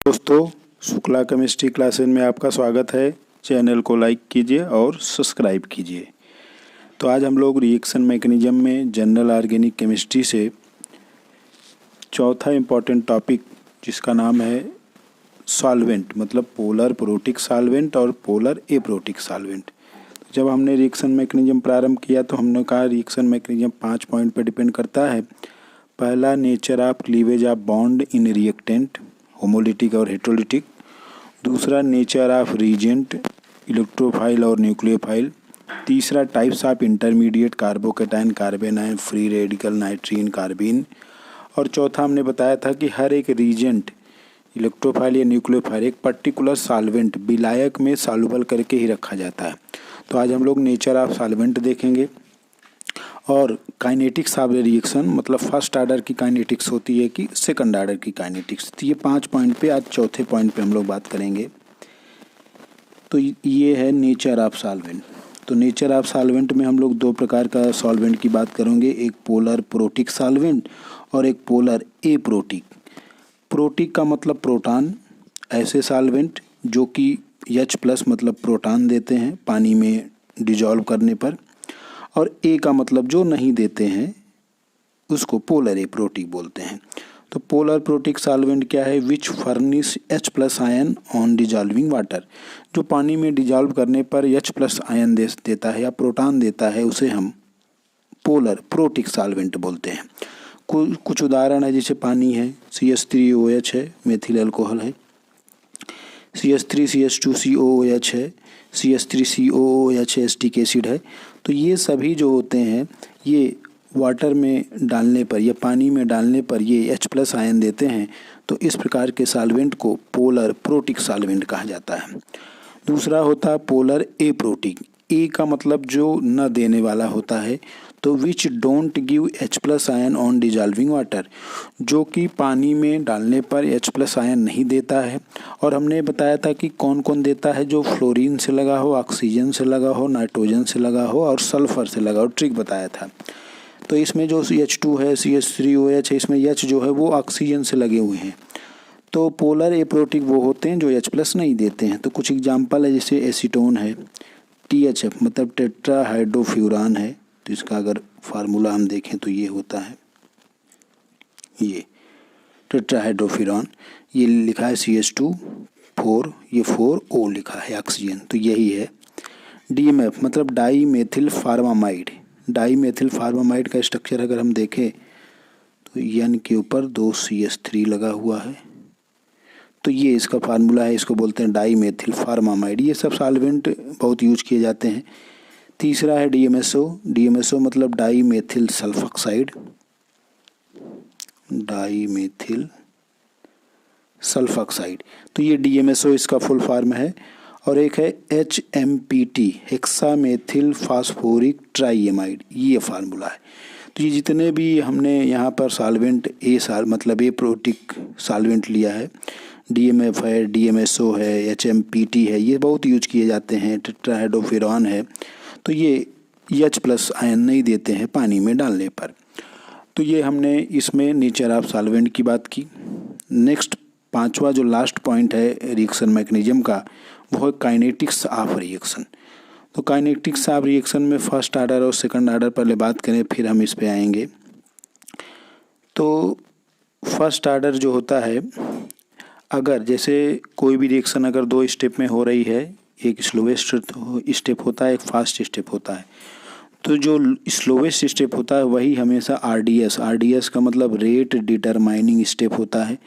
दोस्तों, Shukla chemistry classes में आपका स्वागत है। चैनल को लाइक कीजिए और सब्सक्राइब कीजिए। तो आज हम लोग रिएक्शन मैकेनिज्म में जनरल ऑर्गेनिक केमिस्ट्री से चौथा इम्पॉर्टेंट टॉपिक जिसका नाम है सॉल्वेंट, मतलब पोलर प्रोटिक सॉल्वेंट और पोलर एप्रोटिक सॉल्वेंट। जब हमने रिएक्शन मैकेनिज्म प्रारंभ किया तो हमने कहा रिएक्शन मैकेनिज्म 5 पॉइंट पर डिपेंड करता है। पहला, nature of cleavage of bond in reactant, homolytic और हेट्रोलिटिक। दूसरा, नेचर ऑफ रीजेंट, इलेक्ट्रोफाइल और न्यूक्लियोफाइल। तीसरा, types of intermediate, carbocation, कार्बेनाइन, free radical, नाइट्रीन, carbene. और चौथा हमने बताया था कि हर एक रीजेंट, इलेक्ट्रोफाइल या न्यूक्लियोफाइल, एक पर्टिकुलर सॉल्वेंट विलायक में सॉल्युबल करके ही रखा जाता है। तो आज हम लोग नेचर ऑफ सॉल्वेंट देखेंगे और काइनेटिक्स ऑफ रिएक्शन, मतलब फर्स्ट ऑर्डर की काइनेटिक्स होती है कि सेकंड ऑर्डर की काइनेटिक्स। तो ये 5 पॉइंट पे, आज चौथे पॉइंट पे हम लोग बात करेंगे। तो ये है नेचर ऑफ सॉल्वेंट। तो नेचर ऑफ सॉल्वेंट में हम लोग दो प्रकार का सॉल्वेंट की बात करेंगे, एक पोलर प्रोटिक सॉल्वेंट और एक पोलर एप्रोटिक। प्रोटिक का मतलब प्रोटॉन, ऐसे सॉल्वेंट जो कि H+ मतलब प्रोटॉन देते हैं पानी में डिजॉल्व करने पर, और ए का मतलब जो नहीं देते हैं उसको पोलर एप्रोटिक बोलते हैं। तो पोलर प्रोटिक सॉल्वेंट क्या है? Which furnish H+ ion on dissolving water, जो पानी में डिजॉल्व करने पर H+ आयन देता है या प्रोटॉन देता है, उसे हम पोलर प्रोटिक सॉल्वेंट बोलते हैं। कुछ उदाहरण है, जैसे पानी है, CH3OH है, मेथिल अल्कोहल है, CH3CH2COOH है, CH3COOH एसिटिक एसिड है। तो ये सभी जो होते हैं ये वाटर में डालने पर या पानी में डालने पर ये H+ आयन देते हैं। तो इस प्रकार के सॉल्वेंट को पोलर प्रोटिक सॉल्वेंट कहा जाता है। दूसरा होता है पोलर एप्रोटिक। ए का मतलब जो न देने वाला होता है, तो which don't give H+ ion on dissolving water, जो कि पानी में डालने पर H+ आयन नहीं देता है। और हमने बताया था कि कौन कौन देता है, जो फ्लोरीन से लगा हो, ऑक्सीजन से लगा हो, नाइट्रोजन से लगा हो और सल्फर से लगा हो, ट्रिक बताया था। तो इसमें जो H2 है, CH3OH है, इसमें H जो है वो ऑक्सीजन से लगे हुए हैं। तो पोलर एप्रोटिक वो होते हैं जो H+ नहीं देते हैं। तो कुछ एग्जाम्पल है, जैसे एसीटोन है, THF मतलब टेट्राहाइड्रोफ्यूरान है। तो इसका अगर फार्मूला हम देखें तो ये होता है, ये टेट्राहाइड्रोफ्यूरान, ये लिखा है CH2 4, ये 4O लिखा है ऑक्सीजन, तो यही है। DMF मतलब डाई मेथिल फार्मामाइड। डाई मेथिल फार्मामाइड का स्ट्रक्चर अगर हम देखें तो N के ऊपर 2 CH3 लगा हुआ है। तो ये इसका फार्मूला है, इसको बोलते हैं डाई मेथिल फार्मामाइड। ये सब सॉल्वेंट बहुत यूज किए जाते हैं। तीसरा है DMSO। DMSO मतलब di methyl sulphoxide, di methyl sulphoxide. तो ये DMSO इसका फुल फॉर्म है। और एक है HMPT, हेक्सामेथिल फास्फोरिक ट्राइएमाइड, ये फार्मूला है। तो ये जितने भी हमने यहाँ पर सॉल्वेंट मतलब एप्रोटिक सॉल्वेंट लिया है, DMF है, DMSO है, HMPT है, ये बहुत यूज किए जाते हैं। टेट्राहाइड्रोफ्यूरान है, तो ये H+ आयन नहीं देते हैं पानी में डालने पर। तो ये हमने इसमें नेचर ऑफ सॉल्वेंट की बात की। नेक्स्ट पांचवा जो लास्ट पॉइंट है रिएक्शन मैकेनिज्म का, वो है काइनेटिक्स ऑफ रिएक्शन। तो काइनेटिक्स ऑफ रिएक्शन में फर्स्ट ऑर्डर और सेकंड ऑर्डर पहले बात करें, फिर हम इस पे आएंगे। तो फर्स्ट ऑर्डर जो होता है, अगर जैसे कोई भी रिएक्शन अगर 2 स्टेप में हो रही है, एक स्लोवेस्ट स्टेप होता है, एक फास्ट स्टेप होता है। तो जो स्लोवेस्ट स्टेप होता है वही हमेशा RDS का मतलब रेट डिटरमाइनिंग स्टेप होता है।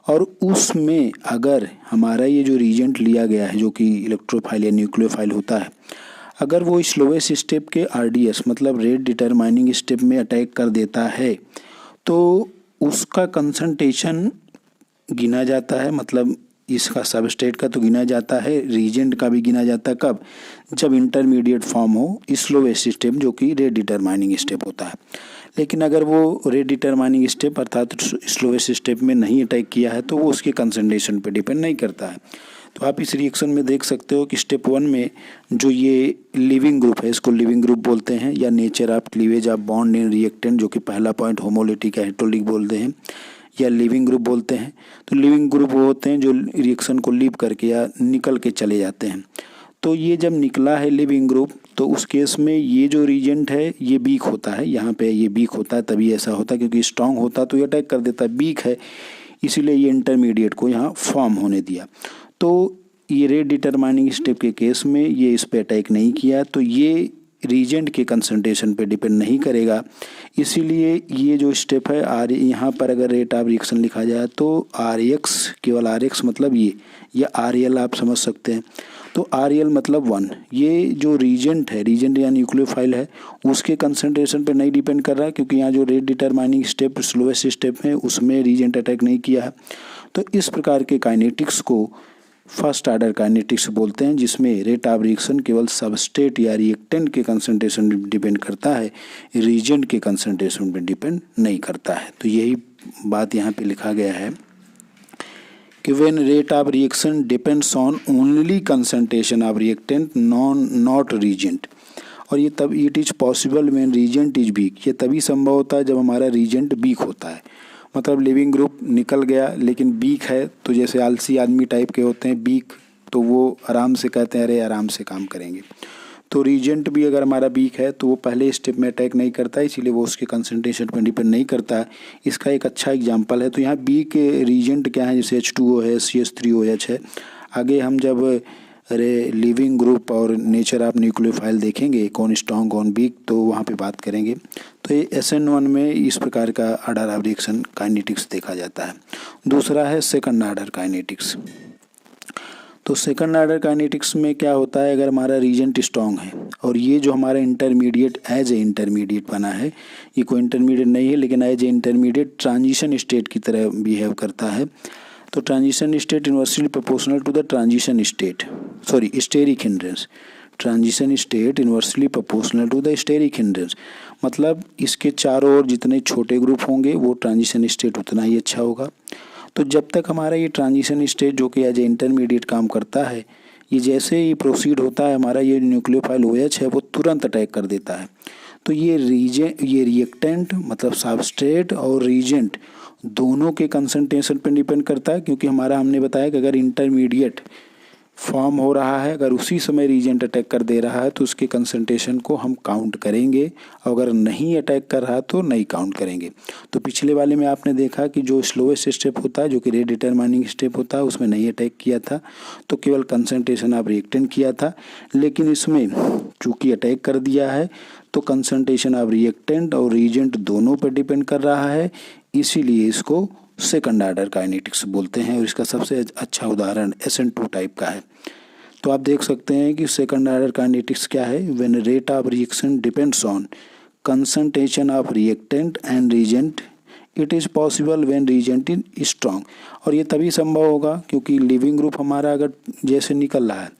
और उसमें अगर हमारा ये जो रीजेंट लिया गया है, जो कि इलेक्ट्रोफाइल या न्यूक्लियोफाइल होता है, अगर वो स्लोवेस्ट स्टेप के RDS मतलब रेट डिटरमाइनिंग स्टेप में अटैक कर देता है, तो उसका कंसंट्रेशन गिना जाता है, मतलब इसका सबस्ट्रेट का तो गिना जाता है, रीजेंट का भी गिना जाता है। कब? जब इंटरमीडिएट फॉर्म हो, स्लोवेस्ट स्टेप जो कि रेट डिटरमाइनिंग स्टेप होता है। लेकिन अगर वो रेट डिटरमाइनिंग स्टेप अर्थात स्लोवेस्ट स्टेप में नहीं अटैक किया है, तो वो उसके कंसंट्रेशन पे डिपेंड नहीं करता है। तो आप इस रिएक्शन में देख सकते हो कि स्टेप 1 में जो ये लिविंग ग्रुप है, इसको लिविंग ग्रुप बोलते हैं, या nature of cleavage of bond in reactant, जो कि पहला पॉइंट होमोलिटिक या हेट्रोलिक बोलते हैं। या लीविंग ग्रुप बोलते हैं। तो लीविंग ग्रुप वो होते हैं जो रिएक्शन को लीव करके या निकल के चले जाते हैं। तो ये जब निकला है लिविंग ग्रुप, तो उस केस में ये जो रीजेंट है ये वीक होता है, यहाँ पे ये वीक होता है, तभी ऐसा होता है, क्योंकि स्ट्रांग होता तो ये अटैक कर देता, वीक है इसीलिए ये इंटरमीडिएट को यहाँ फॉर्म होने दिया। तो ये रेट डिटरमाइनिंग स्टेप के केस में ये इस पे अटैक नहीं किया, तो ये रीजेंट के कंसंट्रेशन पे डिपेंड नहीं करेगा। इसीलिए ये जो स्टेप है आर, यहाँ पर अगर रेट ऑफ रिएक्शन लिखा जाए तो आर एक्स, केवल आर एक्स मतलब ये, या आर एल आप समझ सकते हैं। तो आर एल मतलब 1, ये जो रीजेंट है, रीजेंट या न्यूक्लियोफाइल है, उसके कंसंट्रेशन पे नहीं डिपेंड कर रहा है, क्योंकि यहाँ जो rate determining step slowest step है उसमें रीजेंट अटैक नहीं किया है। तो इस प्रकार के काइनेटिक्स को फर्स्ट ऑर्डर काइनेटिक्स बोलते हैं, जिसमें रेट ऑफ रिएक्शन केवल सबस्ट्रेट या रिएक्टेंट के कंसंट्रेशन पर डिपेंड करता है, रीजेंट के कंसंट्रेशन पर डिपेंड नहीं करता है। तो यही बात यहाँ पे लिखा गया है कि when rate of reaction depends on only concentration of reactant not reagent, और ये तब it is possible when reagent is weak, ये तभी संभव होता है जब हमारा रीजेंट वीक होता है। मतलब लिविंग ग्रुप निकल गया लेकिन वीक है, तो जैसे आलसी आदमी टाइप के होते हैं वीक, तो वो आराम से कहते हैं अरे आराम से काम करेंगे। तो रीजेंट भी अगर हमारा वीक है तो वो पहले स्टेप में अटैक नहीं करता, इसीलिए वो उसके कंसंट्रेशन पर डिपेंड नहीं करता है। इसका एक अच्छा एग्जांपल है। तो यहाँ वीक रीजेंट क्या है, जैसे H2O है, CH3OH है। आगे हम जब लिविंग ग्रुप और नेचर ऑफ न्यूक्लियोफाइल देखेंगे, कौन स्ट्रॉन्ग कौन वीक, तो वहाँ पे बात करेंगे। तो ये SN1 में इस प्रकार का ऑर्डर ऑफ रिएक्शन काइनेटिक्स देखा जाता है। दूसरा है सेकंड ऑर्डर काइनेटिक्स। तो सेकंड ऑर्डर काइनेटिक्स में क्या होता है, अगर हमारा रीजेंट स्ट्रॉन्ग है और ये जो हमारा इंटरमीडिएट एज ए इंटरमीडिएट बना है, ये कोई इंटरमीडिएट नहीं है लेकिन as a intermediate transition state की तरह बिहेव करता है। तो transition state inversely proportional to the transition state, sorry steric hindrance, transition state inversely proportional to the steric hindrance, मतलब इसके चारों ओर जितने छोटे ग्रुप होंगे वो ट्रांजिशन स्टेट उतना ही अच्छा होगा। तो जब तक हमारा ये ट्रांजिशन स्टेट जो कि एज ए इंटरमीडिएट काम करता है, ये जैसे ही प्रोसीड होता है हमारा ये न्यूक्लियोफाइल OH है वो तुरंत अटैक कर देता है। तो ये रिएक्टेंट मतलब सबस्ट्रेट और रीजेंट दोनों के कंसंट्रेशन पर डिपेंड करता है, क्योंकि हमारा हमने बताया कि अगर इंटरमीडिएट फॉर्म हो रहा है, अगर उसी समय रीजेंट अटैक कर दे रहा है तो उसके कंसंट्रेशन को हम काउंट करेंगे, और अगर नहीं अटैक कर रहा तो नहीं काउंट करेंगे। तो पिछले वाले में आपने देखा कि जो स्लोएस्ट स्टेप होता है, जो कि रेट डिटरमाइनिंग स्टेप होता है, उसमें नहीं अटैक किया था, तो केवल कंसंट्रेशन ऑफ रिएक्टेंट किया था। लेकिन इसमें चूँकि अटैक कर दिया है तो कंसंट्रेशन ऑफ रिएक्टेंट और रीजेंट दोनों पर डिपेंड कर रहा है, इसीलिए इसको सेकंड ऑर्डर काइनेटिक्स बोलते हैं। और इसका सबसे अच्छा उदाहरण SN2 टाइप का है। तो आप देख सकते हैं कि सेकंड ऑर्डर काइनेटिक्स क्या है, when rate of reaction depends on concentration of reactant and reagent, it is possible when reagent is strong. और ये तभी संभव होगा क्योंकि लिविंग ग्रुप हमारा अगर जैसे निकल रहा है,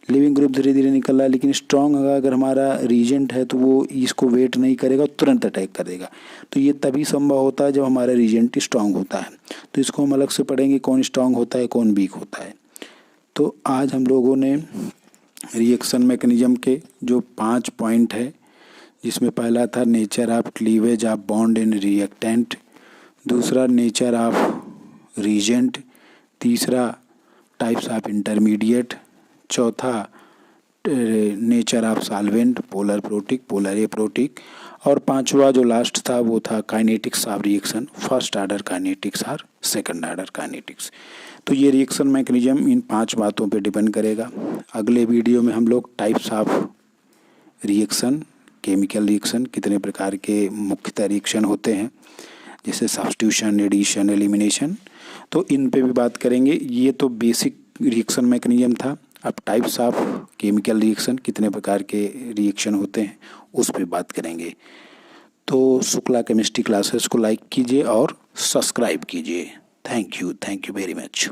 लिविंग ग्रुप धीरे धीरे निकल रहा है, लेकिन स्ट्रॉन्ग अगर हमारा रीजेंट है तो वो इसको वेट नहीं करेगा, तुरंत अटैक करेगा। तो ये तभी संभव होता है जब हमारा रीजेंट स्ट्रॉन्ग होता है। तो इसको हम अलग से पढ़ेंगे, कौन स्ट्रॉन्ग होता है कौन वीक होता है। तो आज हम लोगों ने रिएक्शन मैकेनिज्म के जो 5 पॉइंट है, जिसमें पहला था nature of cleavage of bond in reactant, दूसरा नेचर ऑफ रीजेंट, तीसरा टाइप्स ऑफ इंटरमीडिएट, चौथा nature of solvent, polar protic, polar aprotic, और पांचवा जो लास्ट था वो था kinetics of reaction, first order kinetics और सेकंड ऑर्डर काइनेटिक्स। तो ये रिएक्शन मैकेनिज्म इन 5 बातों पे डिपेंड करेगा। अगले वीडियो में हम लोग types of reaction, chemical reaction, कितने प्रकार के मुख्यतः रिएक्शन होते हैं, जैसे सब्स्टिट्यूशन, एडिशन, एलिमिनेशन, तो इन पे भी बात करेंगे। ये तो बेसिक रिएक्शन मैकेनिज्म था। अब टाइप्स ऑफ केमिकल रिएक्शन, कितने प्रकार के रिएक्शन होते हैं, उस पे बात करेंगे। तो शुक्ला केमिस्ट्री क्लासेस को लाइक कीजिए और सब्सक्राइब कीजिए। Thank you very much.